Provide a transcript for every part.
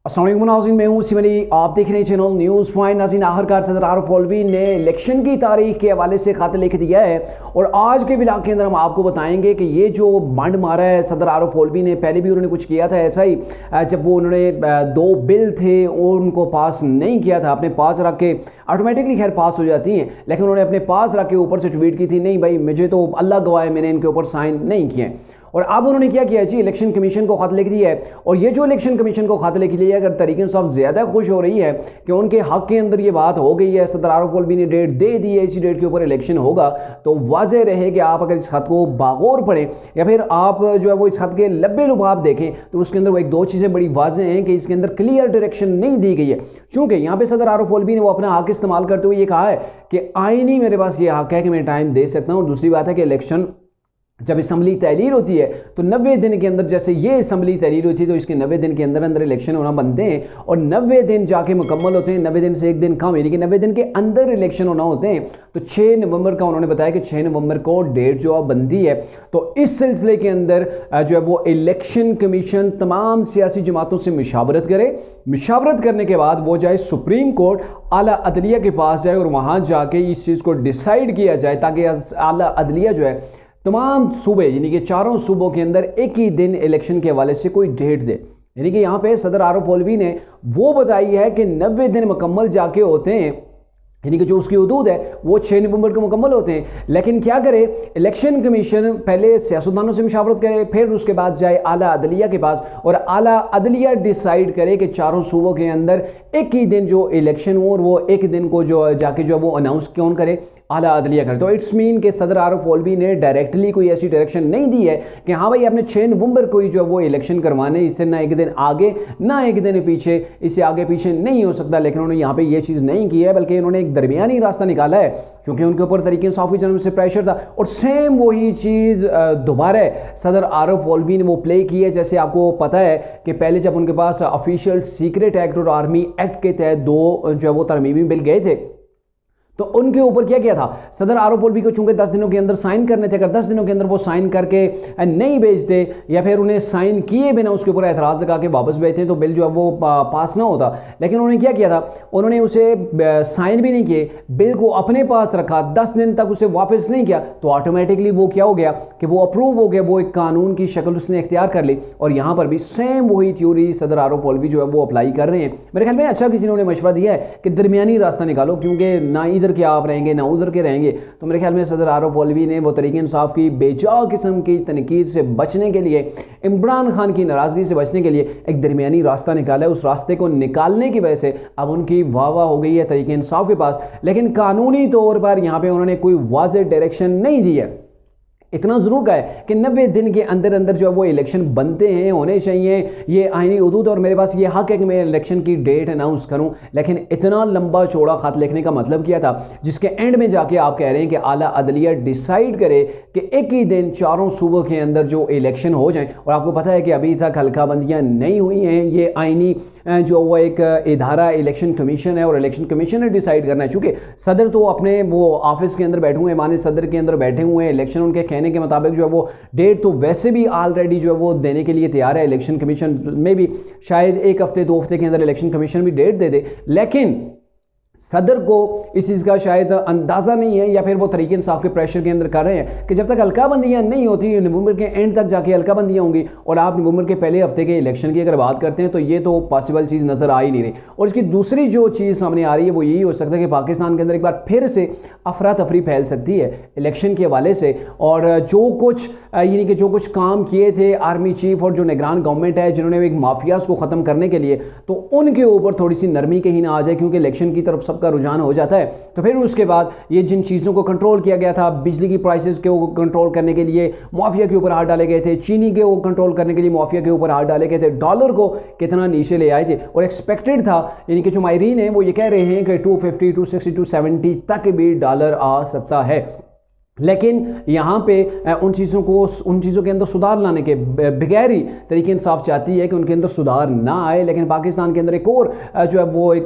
अस्सलाम वालेकुम नाज़रीन, मैं हूं सिमरी। आप देख रहे हैं चैनल न्यूज़ पॉइंट। नाज़रीन, आखिरकार सदर आरिफ अलवी ने इलेक्शन की तारीख के हवाले से खत लिख दिया है और आज के व्लॉग के अंदर हम आपको बताएंगे कि ये जो बंड मारा है सदर आरिफ अलवी ने, पहले भी उन्होंने कुछ किया था ऐसा ही, जब वो उन्होंने दो बिल थे और उनको पास नहीं किया था, अपने पास रख के, ऑटोमेटिकली खैर पास हो जाती हैं, लेकिन उन्होंने अपने पास रख के ऊपर से ट्वीट की थी, नहीं भाई मुझे तो अल्लाह गवाह है मैंने इनके ऊपर साइन नहीं किए। और अब उन्होंने क्या किया जी, इलेक्शन कमीशन को खत लिख दिया है। और ये जो इलेक्शन कमीशन को खत लिख लिया है, अगर तरीके साहब ज़्यादा खुश हो रही है कि उनके हक के अंदर ये बात हो गई है, सदर आरिफ अलवी ने डेट दे दी है, इसी डेट के ऊपर इलेक्शन होगा, तो वाज़ेह रहे कि आप अगर इस खत को बागौर पढ़ें या फिर आप जो है वो इस खत के लब्बे लुभाव देखें तो उसके अंदर वो एक दो चीज़ें बड़ी वाज़ेह हैं कि इसके अंदर क्लियर डायरेक्शन नहीं दी गई है। चूँकि यहाँ पर सदर आरिफ अलवी ने वो अपना हक इस्तेमाल करते हुए ये कहा है कि आईनी मेरे पास ये हक है कि मैं टाइम दे सकता हूँ। और दूसरी बात है कि इलेक्शन जब असम्बली तहलील होती है तो 90 दिन के अंदर, जैसे ये असम्बली तहलील होती है तो इसके 90 दिन के अंदर अंदर इलेक्शन होना बनते हैं और 90 दिन जाके मुकम्मल होते हैं, 90 दिन से एक दिन कम, यानी कि 90 दिन के अंदर इलेक्शन होना होते हैं। तो 6 नवंबर का उन्होंने बताया कि 6 नवंबर को डेट जो बनती है। तो इस सिलसिले के अंदर जो है वो इलेक्शन कमीशन तमाम सियासी जमातों से मुशावरत करे, मुशावरत करने के बाद वो जाए सुप्रीम कोर्ट, आला अदलिया के पास जाए और वहाँ जाके इस चीज़ को डिसाइड किया जाए ताकि आला अदलिया जो है तमाम सूबे यानी कि चारों सूबों के अंदर एक ही दिन इलेक्शन के हवाले से कोई डेट दे। यानी कि यहाँ पे सदर आरिफ अलवी ने वो बताई है कि 90 दिन मुकम्मल जाके होते हैं, यानी कि जो उसकी हदूद है वो 6 नवंबर को मुकम्मल होते हैं। लेकिन क्या करे, इलेक्शन कमीशन पहले सियासतदानों से मुशावरत करे, फिर उसके बाद जाए आला अदलिया के पास और आला अदलिया डिसाइड करे कि चारों सूबों के अंदर एक ही दिन जो इलेक्शन हो और वो एक दिन को जो जाके जो वो अनाउंस कौन करे, आला अदलिया करे। तो इट्स मीन कि सदर आरिफ अलवी ने डायरेक्टली कोई ऐसी डायरेक्शन नहीं दी है कि हाँ भाई आपने 6 नवंबर को ही जो वो इलेक्शन करवाने, इससे ना एक दिन आगे ना एक दिन पीछे, इससे आगे पीछे नहीं हो सकता। लेकिन उन्होंने यहाँ पे ये चीज़ नहीं की है, बल्कि उन्होंने एक दरमियानी रास्ता निकाला है क्योंकि उनके ऊपर तरीके इंसाफ की जन्म से प्रेशर था। और सेम वही चीज़ दोबारा सदर आरिफ अलवी ने वो प्ले की है। जैसे आपको पता है कि पहले जब उनके पास ऑफिशियल सीक्रेट एक्ट और आर्मी एक्ट के तहत दो जो है वो तरमीमी बिल गए थे तो उनके ऊपर क्या किया था, सदर आरिफ अलवी को चूंकि 10 दिनों के अंदर साइन करने थे, अगर 10 दिनों के अंदर वो साइन करके नहीं भेजते या फिर उन्हें साइन किए बिना उसके ऊपर एतराज़ लगा के वापस भेजते तो बिल जो है वो पास ना होता। लेकिन उन्होंने क्या किया था, उन्होंने उसे साइन भी नहीं किए, बिल को अपने पास रखा, 10 दिन तक उसे वापस नहीं किया, तो ऑटोमेटिकली वो क्या हो गया कि वो अप्रूव हो गया, वो एक कानून की शक्ल उसने इख्तियार कर ली। और यहाँ पर भी सेम वही थ्योरी सदर आरिफ अलवी जो है वो अप्लाई कर रहे हैं। मेरे ख्याल में अच्छा किसी ने उन्हें मशवरा दिया है कि दरमियानी रास्ता निकालो, क्योंकि ना इधर के आप रहेंगे ना उधर के रहेंगे। तो मेरे ख्याल में सदर आरिफ अलवी ने वो तरीके इंसाफ की बेजा किस्म की तनकीद से बचने के लिए, इमरान खान की नाराज़गी से बचने के लिए एक दरमियानी रास्ता निकाला है। उस रास्ते को निकालने की वजह से अब उनकी वाह वाह हो गई है तरीके इंसाफ के पास, लेकिन कानूनी तौर पर यहाँ पे उन्होंने कोई वाज़ेह डायरेक्शन नहीं दी है। इतना ज़रूर कहा है कि 90 दिन के अंदर अंदर जो है वो इलेक्शन बनते हैं, होने चाहिए, ये आईनी हदूद और मेरे पास ये हक है कि मैं इलेक्शन की डेट अनाउंस करूं। लेकिन इतना लंबा चौड़ा ख़त लिखने का मतलब क्या था, जिसके एंड में जाके आप कह रहे हैं कि आला अदलिया डिसाइड करे कि एक ही दिन चारों सूबों के अंदर जो इलेक्शन हो जाए। और आपको पता है कि अभी तक हल्काबंदियाँ नहीं हुई हैं, ये आईनी जो वो एक इदारा इलेक्शन कमीशन है और इलेक्शन कमीशन ने डिसाइड करना है। चूँकि सदर तो अपने वो ऑफिस के अंदर बैठे हुए हैं, माने सदर के अंदर बैठे हुए हैं, इलेक्शन उनके कहने के मुताबिक जो है वो डेट तो वैसे भी ऑलरेडी जो है वो देने के लिए तैयार है। इलेक्शन कमीशन में भी शायद एक हफ्ते 2 हफ्ते के अंदर इलेक्शन कमीशन भी डेट दे दे, लेकिन सदर को इस चीज़ का शायद अंदाज़ा नहीं है या फिर वो तरीके इंसाफ के प्रेशर के अंदर कर रहे हैं कि जब तक हल्काबंदियाँ नहीं होती, नवंबर के एंड तक जाके हल्काबंदियाँ होंगी और आप नवंबर के पहले हफ्ते के इलेक्शन की अगर बात करते हैं तो ये तो पॉसिबल चीज़ नज़र आ ही नहीं रही। और इसकी दूसरी जो चीज़ सामने आ रही है वो यही हो सकता है कि पाकिस्तान के अंदर एक बार फिर से अफरा तफरी फैल सकती है इलेक्शन के हवाले से। और जो कुछ यानी कि जो कुछ काम किए थे आर्मी चीफ और जो निगरान गवर्नमेंट है, जिन्होंने एक माफियाज को ख़त्म करने के लिए, तो उनके ऊपर थोड़ी सी नरमी कहीं ना आ जाए, क्योंकि इलेक्शन की तरफ सबका रुझान हो जाता है। तो फिर उसके बाद ये जिन चीज़ों को कंट्रोल किया गया था, बिजली की प्राइसेस को कंट्रोल करने के लिए माफिया के ऊपर हाथ डाले गए थे, चीनी के वो कंट्रोल करने के लिए माफिया के ऊपर हाथ डाले गए थे, डॉलर को कितना नीचे ले आए थे। और एक्सपेक्टेड था, यानी कि जो माहिरीन हैं वो ये कह रहे हैं कि 250, 260, 270 तक भी डॉलर आ सकता है। लेकिन यहाँ पे उन चीज़ों के अंदर सुधार लाने के बगैर ही तरीके इंसाफ चाहती है कि उनके अंदर सुधार ना आए। लेकिन पाकिस्तान के अंदर एक और जो है वो एक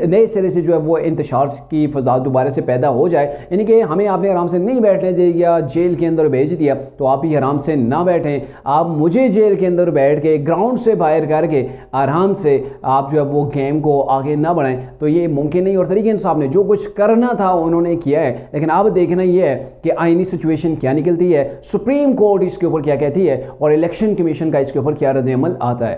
नए सिरे से जो है वो इंतशार की फ़ज़ा दोबारा से पैदा हो जाए, यानी कि हमें आपने आराम से नहीं बैठने दिया, जेल के अंदर भेज दिया, तो आप ही आराम से ना बैठें, आप मुझे जेल के अंदर बैठ के ग्राउंड से बाहर करके आराम से आप जो है वो गेम को आगे ना बढ़ाएं, तो ये मुमकिन नहीं। और तरीके इंसाफ ने जो कुछ करना था उन्होंने किया है, लेकिन अब देखना ये है कि आईनी सिचुएशन क्या निकलती है, सुप्रीम कोर्ट इसके ऊपर क्या कहती है और इलेक्शन कमीशन का इसके ऊपर क्या रद्द अमल आता है।